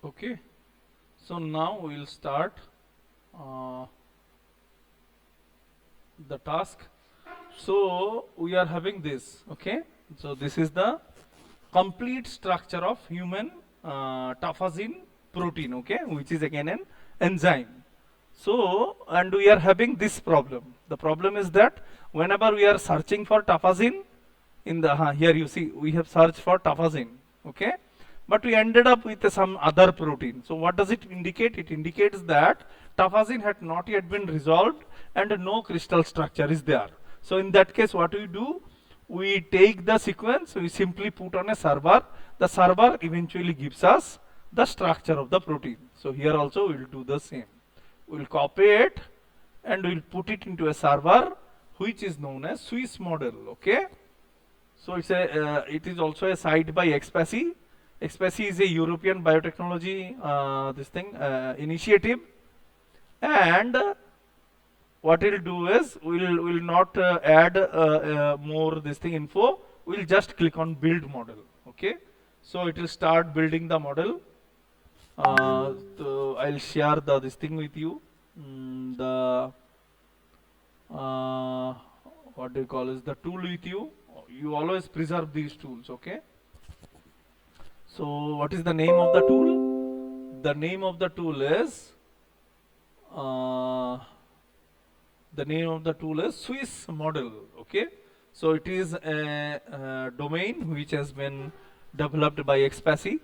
Okay, so now we'll start uh, the task. So we are having this. Okay, so this is the complete structure of human tafazine protein. Okay, which is again an enzyme. So, and we are having this problem. The problem is that whenever we are searching for tafazine, in the here you see we have searched for tafazine, okay, but we ended up with some other protein. So what does it indicate? It indicates that tafazine had not yet been resolved and no crystal structure is there. So in that case, what we do, we take the sequence, we simply put on a server. The server eventually gives us the structure of the protein. So here also we will do the same. We will copy it and we will put it into a server which is known as Swiss model. Okay, so it is also a site by XPACY. XPACY is a European biotechnology initiative, and what we'll do is we'll not add more this thing info. We'll just click on build model. Okay, so it will start building the model. So I'll share this thing with you. The what do you call is the tool with you. You always preserve these tools. Okay, so what is the name of the tool? The name of the tool is uh, Swiss model. Okay, so it is a domain which has been developed by XPACY,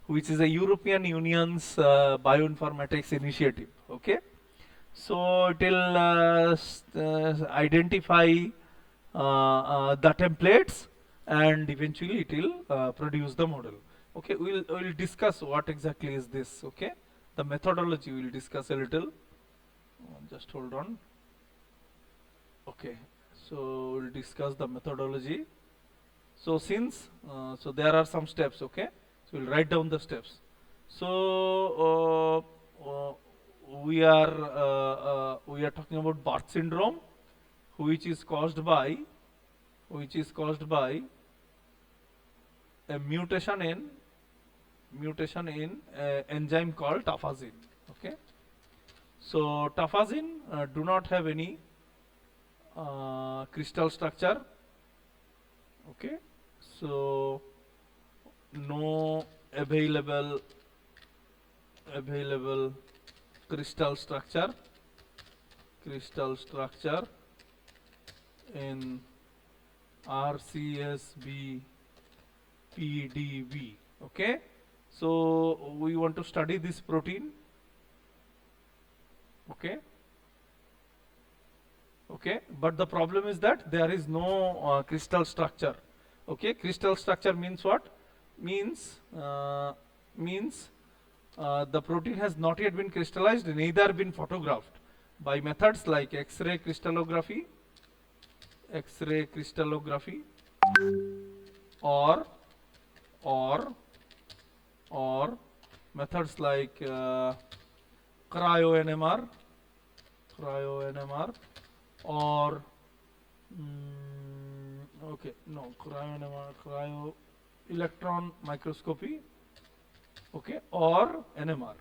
which is a European Union's bioinformatics initiative. Okay, so it will identify the templates and eventually it will produce the model. Okay, we'll discuss what exactly is this. Okay, the methodology we'll discuss a little. Just hold on. Okay, so we'll discuss the methodology. So since so there are some steps. Okay, so we'll write down the steps. So we are talking about Barth syndrome, which is caused by a mutation in enzyme called tafazine. Okay, so tafazine do not have any crystal structure. Okay, so no available crystal structure in RCSB PDB. Okay, so we want to study this protein. Okay, but the problem is that there is no crystal structure. Okay, crystal structure means what? Means the protein has not yet been crystallized, neither been photographed by methods like X-ray crystallography, or methods like cryo NMR, or cryo electron microscopy, okay, or NMR.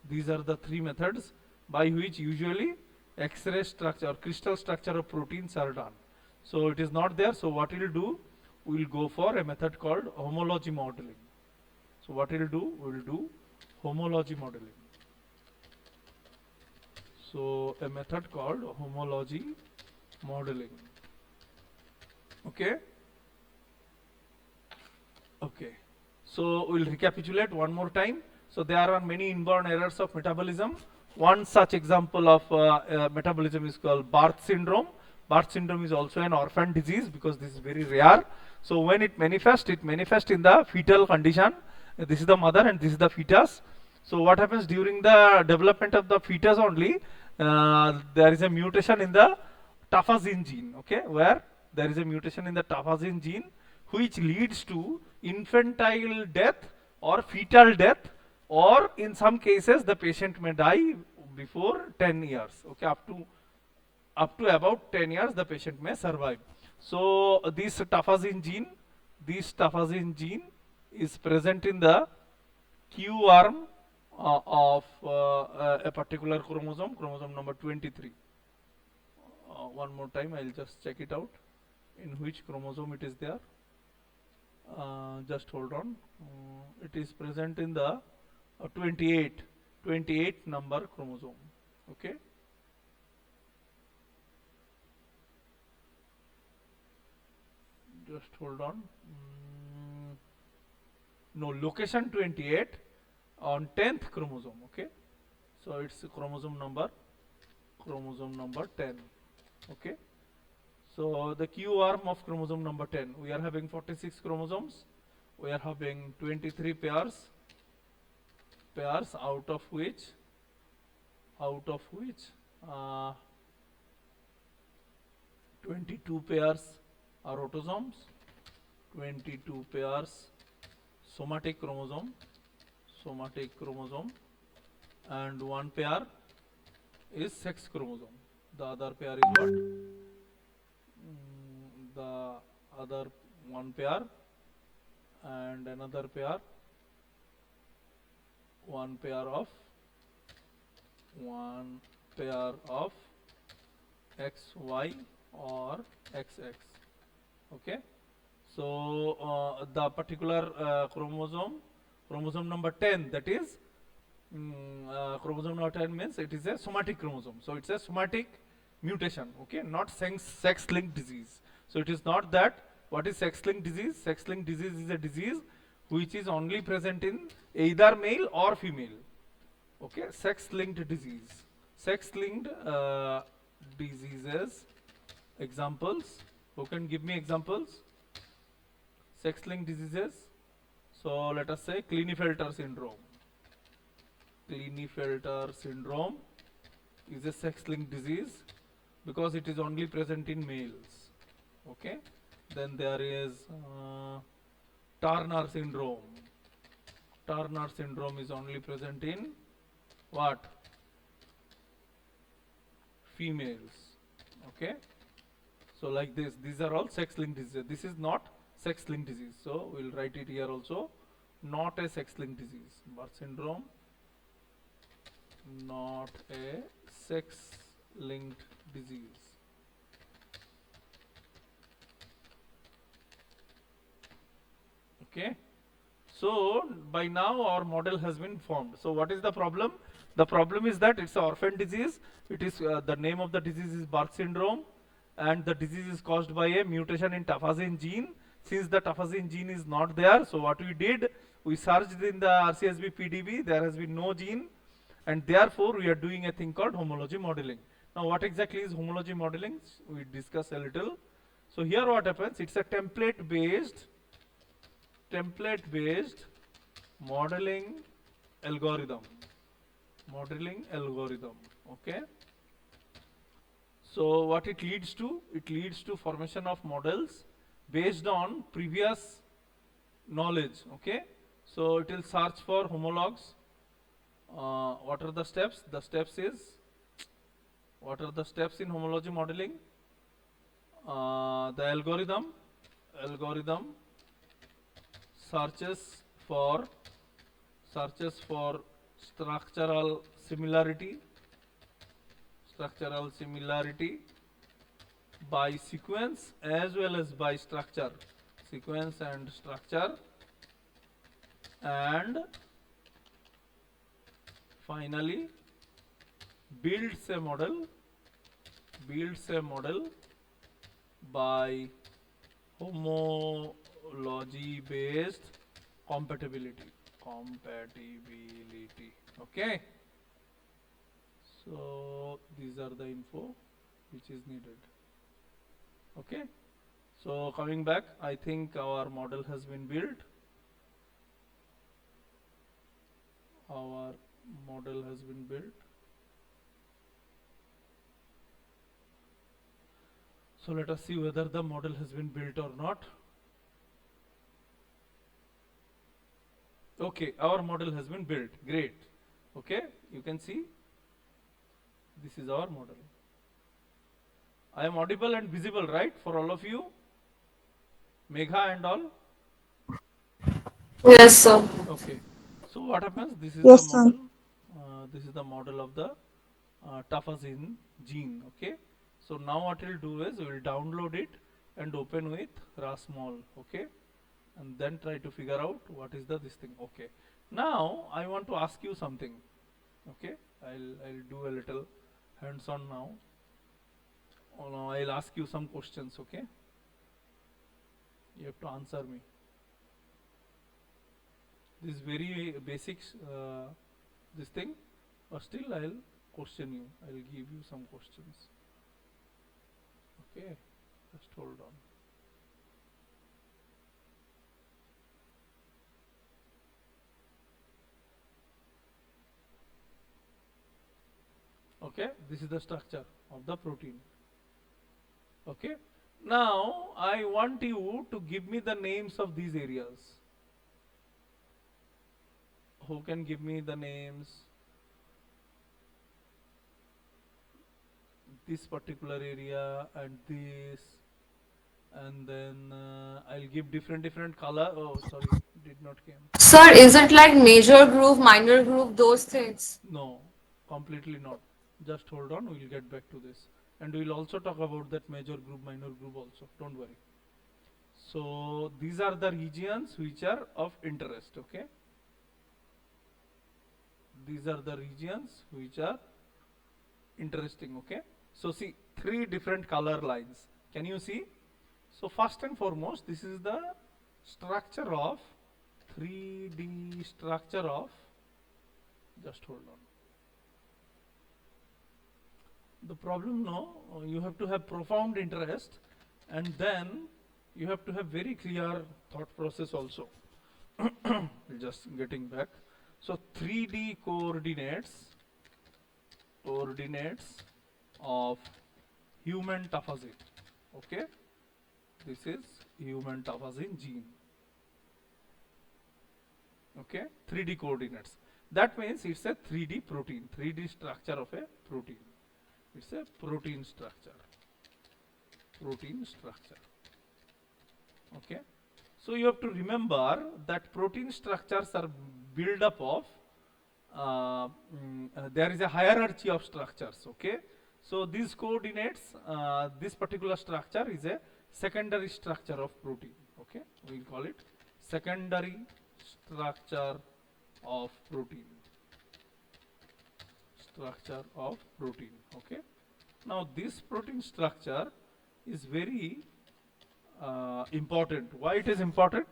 These are the three methods by which usually X-ray structure or crystal structure of proteins are done. So it is not there. So what we'll do, we'll go for a method called homology modeling. So what we'll do, we'll do homology modeling. So a method called homology modeling. Okay. So we'll recapitulate one more time. So there are many inborn errors of metabolism. One such example of metabolism is called Barth syndrome. Barth syndrome is also an orphan disease because this is very rare. So when it manifests in the fetal condition. This is the mother and this is the fetus. So what happens during the development of the fetus only, there is a mutation in the tafazine gene, okay, where there is a mutation in the tafazine gene which leads to infantile death or fetal death, or in some cases the patient may die before 10 years, okay, up to about 10 years the patient may survive. So this tafazine gene is present in the Q arm of a particular chromosome, chromosome number 23. One more time, I'll just check it out. In which chromosome it is there? Just hold on. It is present in the 28, 28 number chromosome. Okay. Just hold on. No, location 28 on 10th chromosome. Okay. So it's chromosome number 10. Okay. So the Q arm of chromosome number 10, we are having 46 chromosomes. We are having 23 pairs out of which uh, 22 pairs are autosomes, 22 pairs somatic chromosome, and one pair is sex chromosome. The other pair is what? The other one pair and another pair, one pair of XY or XX. Okay. So the particular chromosome number 10, that is chromosome number 10 means it is a somatic chromosome. So it's a somatic mutation. Okay, not sex-linked disease. So it is not that. What is sex-linked disease? Sex-linked disease is a disease which is only present in either male or female. Okay, sex-linked disease. Sex-linked diseases. Examples. Who can give me examples? Sex-linked diseases. So let us say Klinefelter syndrome. Klinefelter syndrome is a sex-linked disease because it is only present in males. Okay. Then there is Turner syndrome. Turner syndrome is only present in what? Females. Okay. So like this, these are all sex-linked diseases. This is not sex-linked disease. So we'll write it here also. Not a sex-linked disease. Birth syndrome, not a sex-linked disease. Okay. So by now our model has been formed. So what is the problem? The problem is that it's an orphan disease. It is the name of the disease is Barth syndrome, and the disease is caused by a mutation in tafazine gene. Since the tafazine gene is not there, so what we did, we searched in the RCSB PDB. There has been no gene, and therefore we are doing a thing called homology modeling. Now what exactly is homology modeling? We discuss a little. So here what happens? It's a template-based modeling algorithm. Okay. So what it leads to? It leads to formation of models based on previous knowledge. Okay. So it will search for homologs. What are the steps? What are the steps in homology modeling? The algorithm searches for structural similarity by sequence as well as by structure, and finally builds a model by homology based compatibility. Okay. So these are the info which is needed. Okay. So coming back, I think our model has been built. So let us see whether the model has been built or not. Okay, our model has been built. Great. Okay, you can see this is our model. I am audible and visible, right, for all of you? Megha and all? Yes, sir. Okay. So what happens? This is the Yes, sir. model. this is the model of the tafazin gene. Okay, so now what we'll do is we will download it and open with rasmol. Okay, and then try to figure out what is the this thing. Okay, now I want to ask you something. Okay, I'll do a little hands on now. Oh, no, I'll ask you some questions. Okay, you have to answer me. This is very basics, this thing, but still I'll question you. I'll give you some questions. Okay, just hold on. Okay, this is the structure of the protein. Okay, now I want you to give me the names of these areas. Who can give me the names? This particular area and this, and then I'll give different color. Oh, sorry, did not came. Sir, is it like major groove, minor groove, those things? No, completely not. Just hold on, we'll get back to this. And we'll also talk about that major group, minor group also. Don't worry. So these are the regions which are of interest. Okay. These are the regions which are interesting. Okay. So see, three different color lines. Can you see? So first and foremost, this is the structure of 3D structure of. Just hold on. The problem, no, you have to have profound interest, and then you have to have very clear thought process also. Just getting back. So 3D coordinates of human tafazin. Okay, this is human tafazin gene. Okay, 3D coordinates. That means it's a 3D protein, 3D structure of a protein. It's a protein structure. Protein structure. Okay. So you have to remember that protein structures are built up of there is a hierarchy of structures. Okay. So these coordinates, this particular structure is a secondary structure of protein. Okay. We will call it secondary structure of protein. Structure of protein. Okay. Now this protein structure is very important. Why it is important?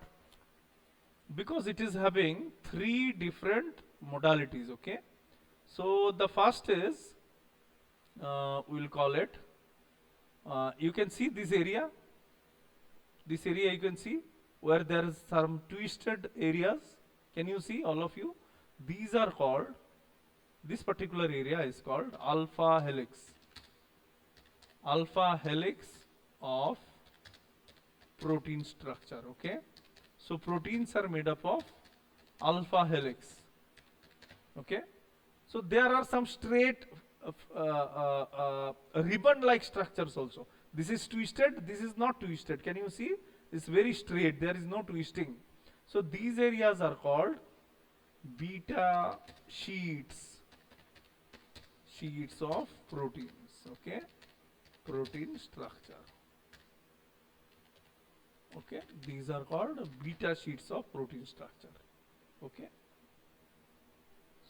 Because it is having three different modalities. Okay. So the first is we will call it. You can see this area. This area you can see where there is some twisted areas. Can you see, all of you? These are called. This particular area is called alpha helix. Alpha helix of protein structure. Okay, so proteins are made up of alpha helix. Okay, so there are some straight ribbon like structures also. This is twisted, this is not twisted. Can you see? It's very straight, there is no twisting. So these areas are called beta sheets of proteins. Okay, protein structure. Okay, these are called beta sheets of protein structure. Okay,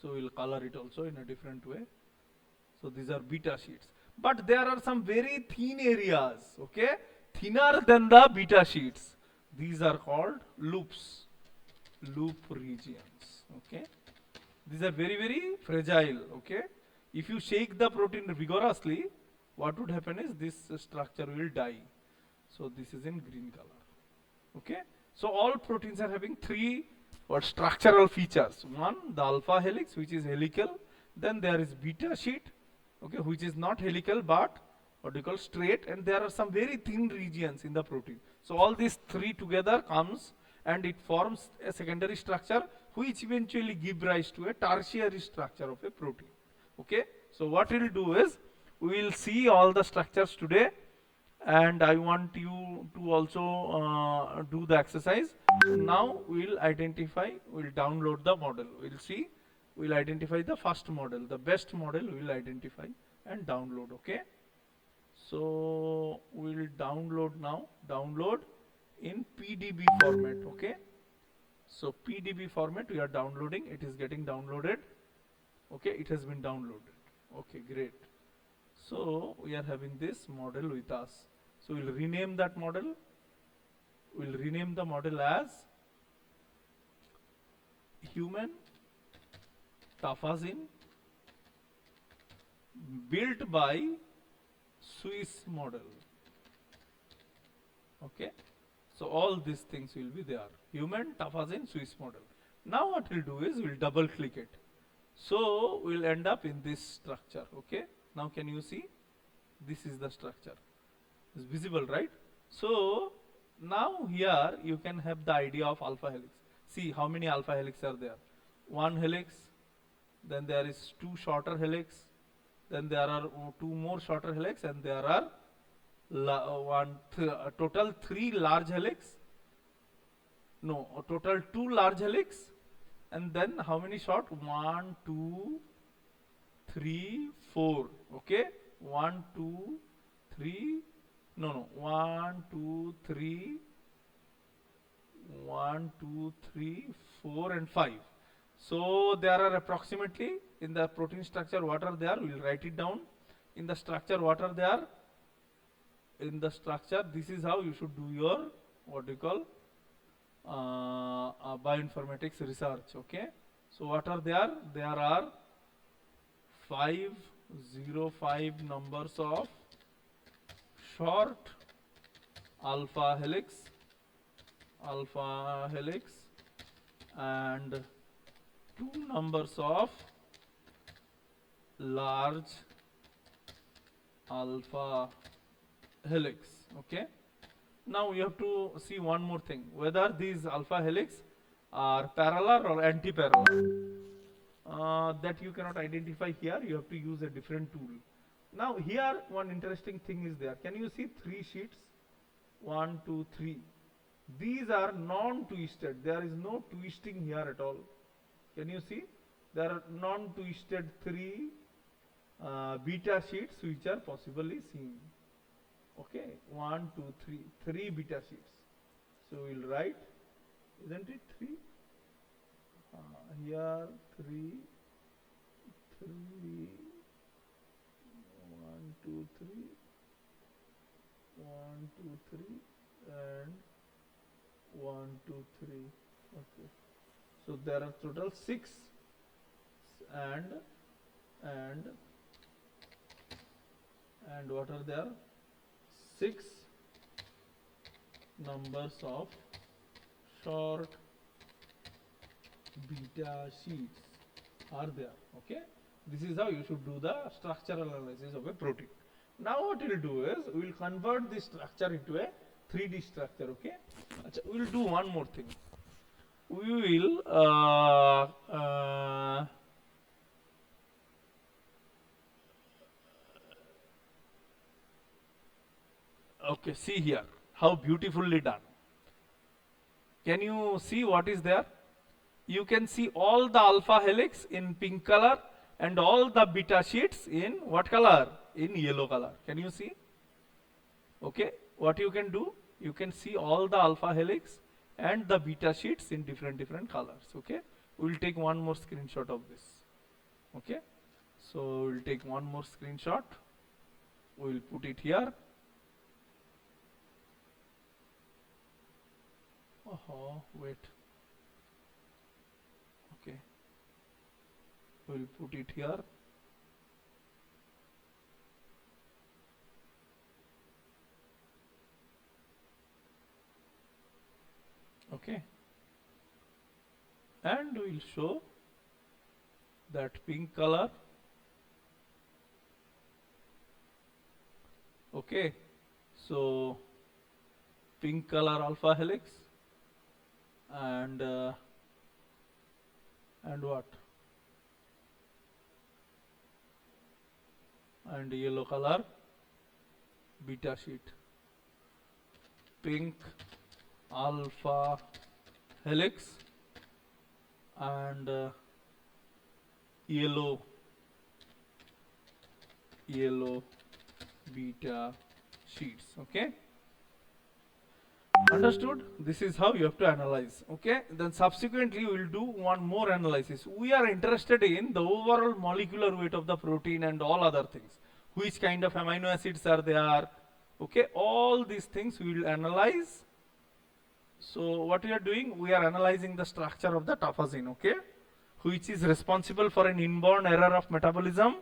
so we'll color it also in a different way. So these are beta sheets, but there are some very thin areas. Okay, thinner than the beta sheets. These are called loops, loop regions. Okay, these are very fragile. Okay, if you shake the protein vigorously, what would happen is this structure will die. So this is in green color. Okay, so all proteins are having three what structural features. One, the alpha helix, which is helical. Then there is beta sheet, okay, which is not helical but what we call straight, and there are some very thin regions in the protein. So all these three together comes and it forms a secondary structure which eventually give rise to a tertiary structure of a protein. Okay, so what we'll do is we will see all the structures today, and I want you to also do the exercise. So now we'll identify, we'll download the model. We'll see we'll identify the first model, the best model we will identify and download. Okay, so we'll download now, download in PDB format. Okay, so PDB format we are downloading, it is getting downloaded. Okay, it has been downloaded. Okay, great. So we are having this model with us. So we'll rename that model. We'll rename the model as human tafazin built by Swiss model. Okay, so all these things will be there. Human tafazin Swiss model. Now what we'll do is we'll double click it. So we'll end up in this structure. Okay, now can you see? This is the structure. It's visible, right? So now here you can have the idea of alpha helix. See how many alpha helix are there. One helix, then there is two shorter helix, then there are two more shorter helix, and there are total three large helix. No, a total two large helix, and then how many short? One, two, three, four. Okay, one, two, three. No. One, two, three. One, two, three, four, and five. So there are approximately in the protein structure what are there? We'll write it down. In the structure what are there? In the structure, this is how you should do your what do you call bioinformatics research. Okay. So what are there? There are 505 numbers of short alpha helix and two numbers of large alpha helix. Okay, now you have to see one more thing, whether these alpha helix are parallel or anti-parallel. That you cannot identify here, you have to use a different tool. Now here one interesting thing is there. Can you see three sheets? One, two, three. These are non-twisted. There is no twisting here at all. Can you see? There are non-twisted three beta sheets which are possibly seen. Okay, one, two, three beta sheets. So we'll write, isn't it three? Here three, one, two, three, one, two, three, and one, two, three. Okay. So there are total six, and what are there? Six numbers of short beta sheets are there. Okay, this is how you should do the structural analysis of a protein. Now what we'll do is we will convert this structure into a 3D structure. Okay, we will do one more thing. We will okay, see here how beautifully done. Can you see what is there? You can see all the alpha helix in pink color and all the beta sheets in what color? In yellow color. Can you see? Okay, what you can do? You can see all the alpha helix and the beta sheets in different colors. Okay, we will take one more screenshot of this. Okay, so we'll take one more screenshot. We will put it here. Oh, wait. Okay, we'll put it here. Okay, and we'll show that pink color. Okay, so pink color alpha helix and what? And yellow color beta sheet. Pink alpha helix and yellow yellow beta sheets. Okay, understood? This is how you have to analyze. Okay, then subsequently we will do one more analysis. We are interested in the overall molecular weight of the protein and all other things, which kind of amino acids are there. Okay, all these things we will analyze. So what we are doing, we are analyzing the structure of the tafazine, okay, which is responsible for an inborn error of metabolism,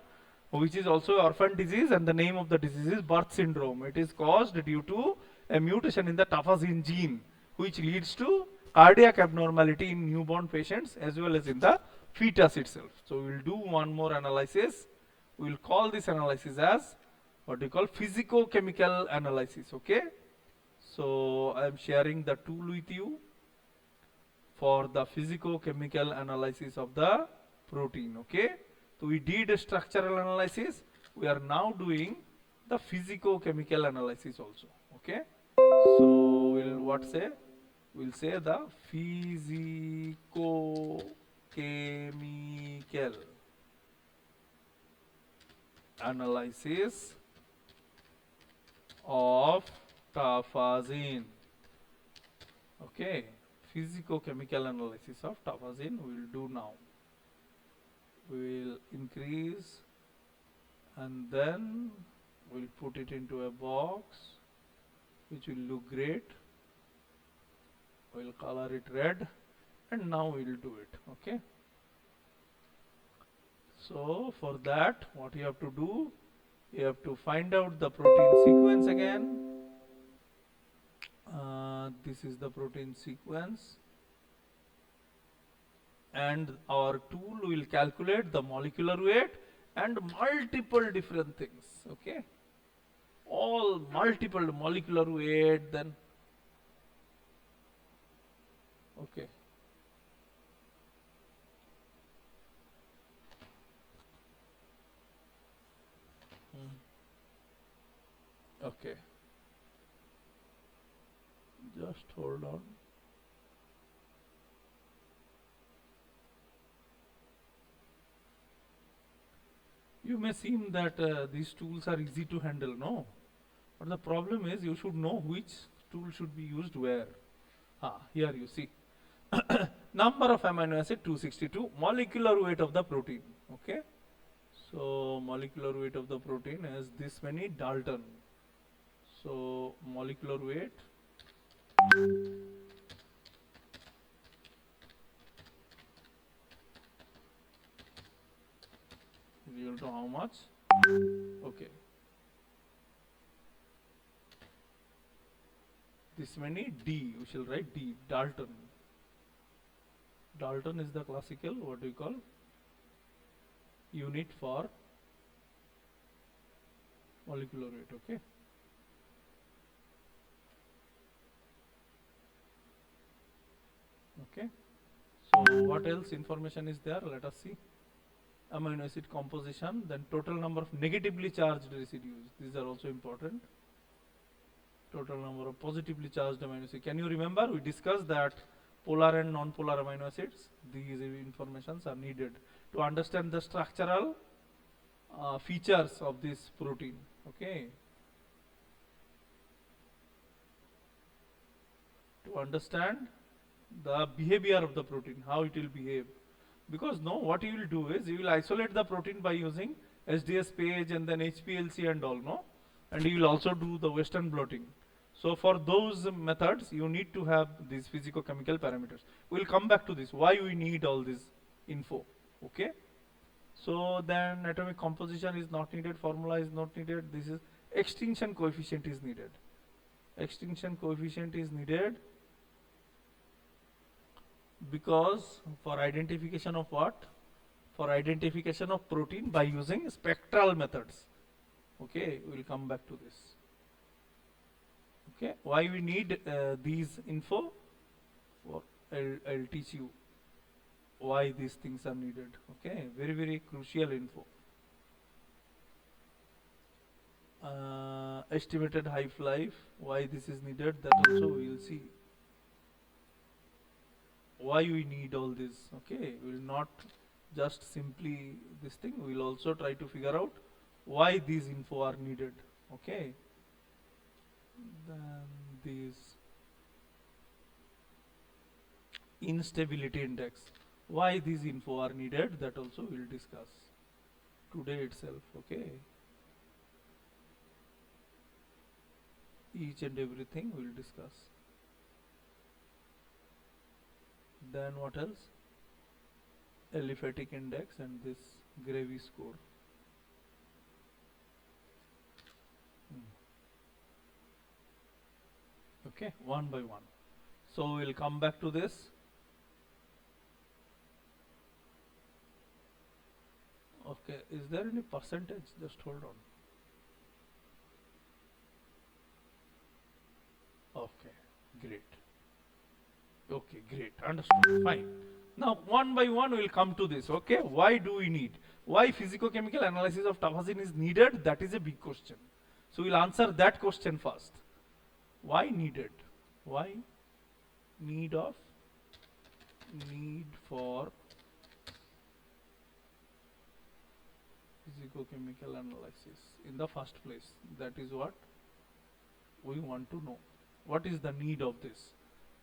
which is also orphan disease, and the name of the disease is birth syndrome. It is caused due to a mutation in the tafazine gene, which leads to cardiac abnormality in newborn patients as well as in the fetus itself. So we will do one more analysis. We will call this analysis as what we call physicochemical analysis, okay. So I am sharing the tool with you for the physico-chemical analysis of the protein. Okay. So we did a structural analysis. We are now doing the physico-chemical analysis also. Okay. So we'll what say? We'll say the physico-chemical analysis of tafazine. Okay, physicochemical analysis of tafazine we will do now. We will increase and then we'll put it into a box which will look great. We'll color it red and now we'll do it. Okay. So for that, what you have to do, you have to find out the protein sequence again. This is the protein sequence, and our tool will calculate the molecular weight and multiple different things. Okay, all multiple molecular weight, then okay. Okay, just hold on. You may seem that these tools are easy to handle, no? But the problem is you should know which tool should be used where. Here you see. Number of amino acid 262, molecular weight of the protein. Okay. So molecular weight of the protein is this many Dalton. So molecular weight is equal to how much? Okay. This many D, we shall write D, Dalton. Dalton is the classical, what we call, unit for molecular weight, okay. Okay. So what else information is there? Let us see. Amino acid composition, then total number of negatively charged residues. These are also important. Total number of positively charged amino acids. Can you remember? We discussed that polar and non-polar amino acids. These informations are needed to understand the structural features of this protein. Okay. To understand the behavior of the protein, how it will behave. Because no, what you will do is you will isolate the protein by using SDS page and then HPLC and all, no? And you will also do the Western blotting. So for those methods, you need to have these physicochemical parameters. We'll come back to this, why we need all this info, okay? So then atomic composition is not needed, formula is not needed, this is extinction coefficient is needed. Extinction coefficient is needed because for identification of what? For identification of protein by using spectral methods. Okay, we will come back to this. Okay, why we need these info? I'll teach you why these things are needed. Okay, very very crucial info. Estimated half-life, why this is needed, that also we will see. Why we need all this. Okay, we will not just simply this thing. We'll also try to figure out why these info are needed. Okay. Then these instability index. Why these info are needed, that also we'll discuss today itself. Okay. Each and everything we'll discuss. Then what else? Aliphatic index and this Gravy score. Okay, one by one. So we'll come back to this. Okay, is there any percentage? Just hold on. Okay, great. Okay, great. Understood. Fine. Now, one by one, we'll come to this. Okay, why do we need? Why physicochemical analysis of tafazine is needed? That is a big question. So we'll answer that question first. Why needed? Why need for physicochemical analysis in the first place? That is what we want to know. What is the need of this?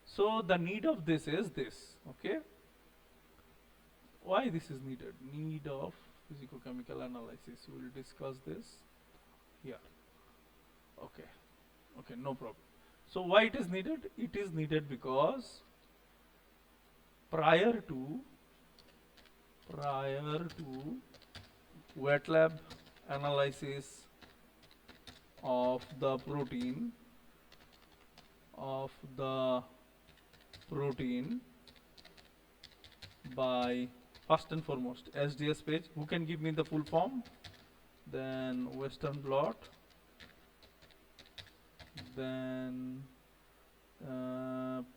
So the need of this is this. Okay. Why this is needed? Need of physicochemical analysis. We will discuss this here. Okay. Okay, no problem. So why it is needed? It is needed because prior to wet lab analysis of the protein by first and foremost SDS page. Who can give me the full form? Then Western blot, then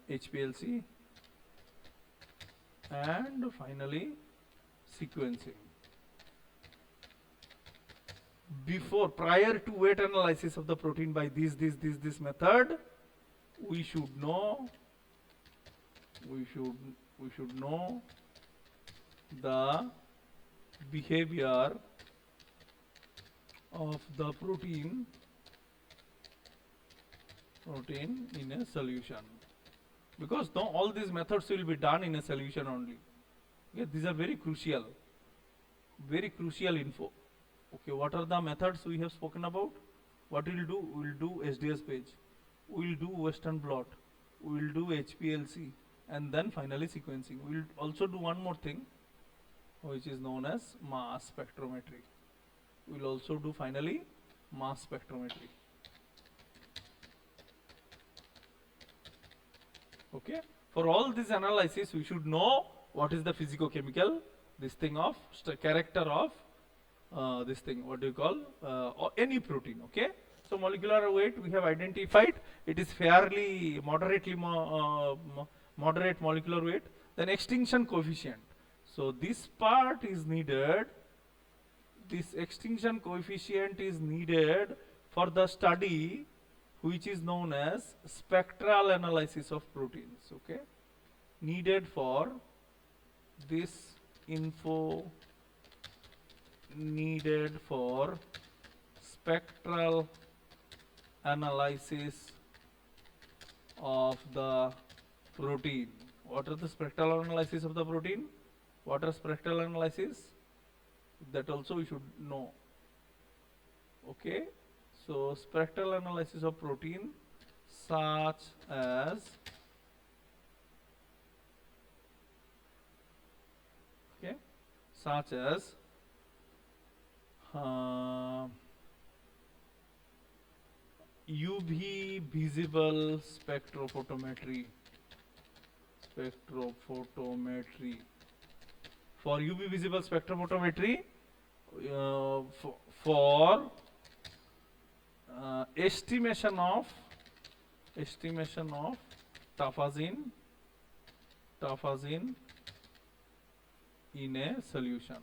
HPLC, and finally sequencing. Prior to wet analysis of the protein by this method, we should know the behavior of the protein in a solution, because now all these methods will be done in a solution only. Okay, these are very crucial info. Okay, what are the methods we have spoken about? What we will do? We will do SDS page, we will do Western blot, we will do HPLC, and then finally sequencing. We will also do one more thing, which is known as mass spectrometry. We will also do finally mass spectrometry. Okay, for all this analysis we should know what is the physicochemical this thing of character of this thing, what do you call any protein. Okay, so molecular weight we have identified, it is fairly moderate molecular weight. Then extinction coefficient, so this part is needed, this extinction coefficient is needed for the study which is known as spectral analysis of proteins. Okay, needed for this info, needed for spectral analysis of the protein. What are the spectral analysis of the protein? What are spectral analysis? That also we should know. Okay, so spectral analysis of protein such as UV visible spectrophotometry. For UV visible spectrophotometry, for estimation of tafazine in a solution.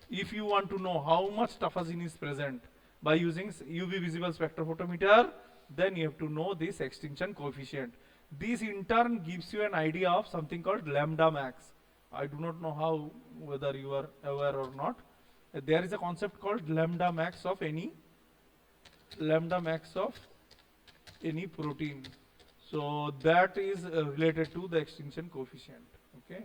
If you want to know how much tafazine is present by using UV visible spectrophotometer, then you have to know this extinction coefficient. This in turn gives you an idea of something called lambda max. I do not know how, whether you are aware or not. There is a concept called lambda max of any protein. So that is related to the extinction coefficient. Okay.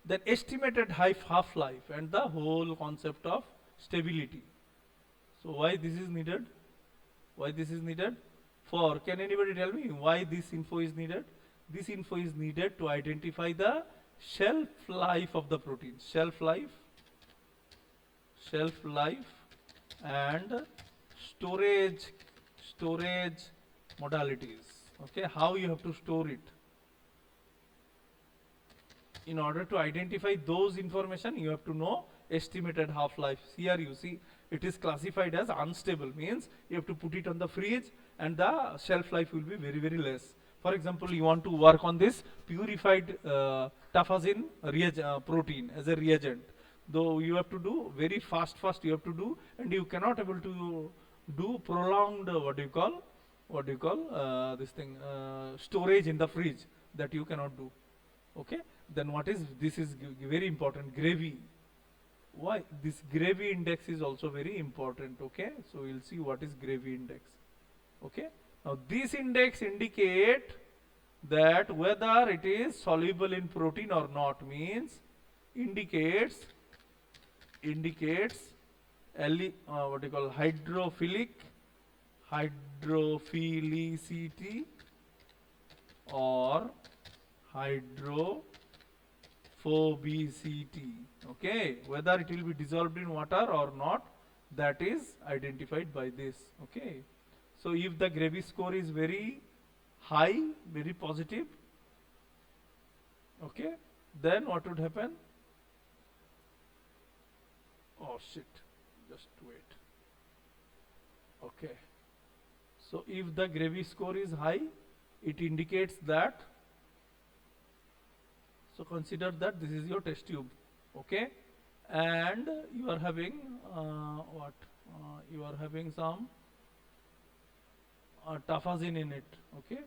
Then estimated half life and the whole concept of stability. So why this is needed? Why this is needed? For, can anybody tell me why this info is needed? This info is needed to identify the shelf life of the protein. Shelf life, and storage, storage modalities. Okay, how you have to store it. In order to identify those information, you have to know estimated half-life. Here you see it is classified as unstable, means you have to put it on the fridge and the shelf life will be very very less. For example, you want to work on this purified tafazin protein as a reagent, though you have to do very fast you have to do, and you cannot able to do prolonged this thing storage in the fridge, that you cannot do. Okay, then what is this is very important, gravy. Why this gravy index is also very important. Okay, so we'll see what is gravy index. Okay, now this index indicate that whether it is soluble in protein or not, means indicates what you call hydrophilicity or hydrophobicity. Okay, whether it will be dissolved in water or not, that is identified by this. Okay, so if the gravy score is very high, very positive, okay, then what would happen? Oh shit, just wait. Okay, so if the gravy score is high, it indicates that, so consider that this is your test tube. Okay, and you are having what you are having some tafazin in it. Okay,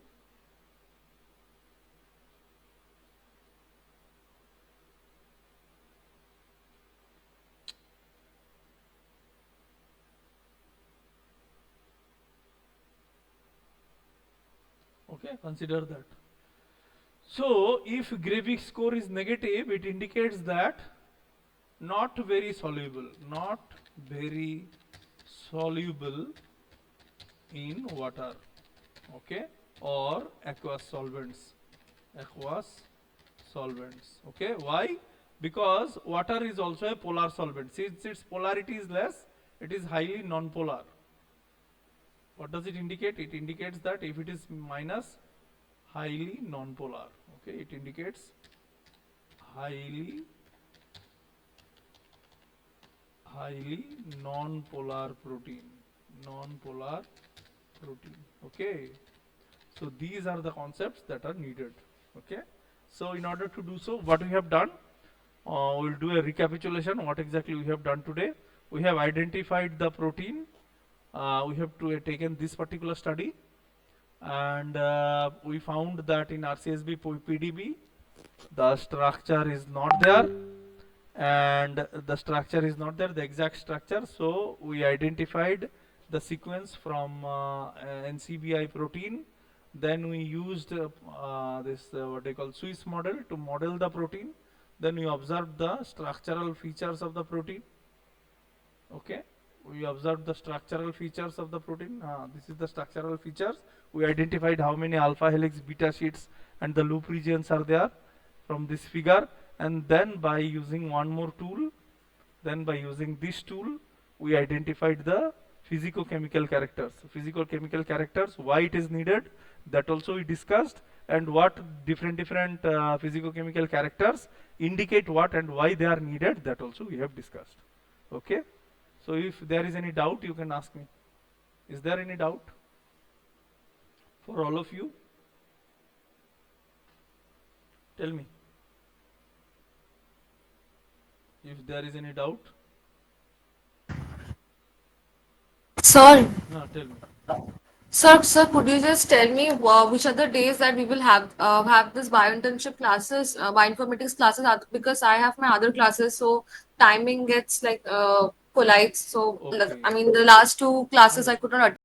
okay, consider that. So if gravy score is negative, it indicates that not very soluble, not very soluble in water. Okay, or aqueous solvents. Okay, why? Because water is also a polar solvent. Since its polarity is less, it is highly non-polar. What does it indicate? It indicates that if it is minus, highly non-polar. Okay, it indicates highly highly non-polar protein. Okay, so these are the concepts that are needed. Okay, so in order to do so, what we have done, we'll do a recapitulation what exactly we have done today. We have identified the protein. We have taken this particular study, and we found that in RCSB PDB the structure is not there, and the exact structure. So we identified the sequence from NCBI protein. Then we used this what they call Swiss model to model the protein. Then we observed the structural features of the protein. Okay, we observed the structural features of the protein. This is the structural features. We identified how many alpha helix, beta sheets, and the loop regions are there from this figure. And then by using one more tool, then by using this tool, we identified the physicochemical characters. Physicochemical characters, why it is needed, that also we discussed, and what different physicochemical characters indicate what and why they are needed, that also we have discussed. Okay, so if there is any doubt, you can ask me. Is there any doubt for all of you? Tell me if there is any doubt. Sir, No, tell me. Sir, could you just tell me which are the days that we will have this biointernship classes, bioinformatics classes? Because I have my other classes, so timing gets like polite. So Okay. I mean, the last two classes I could not attend.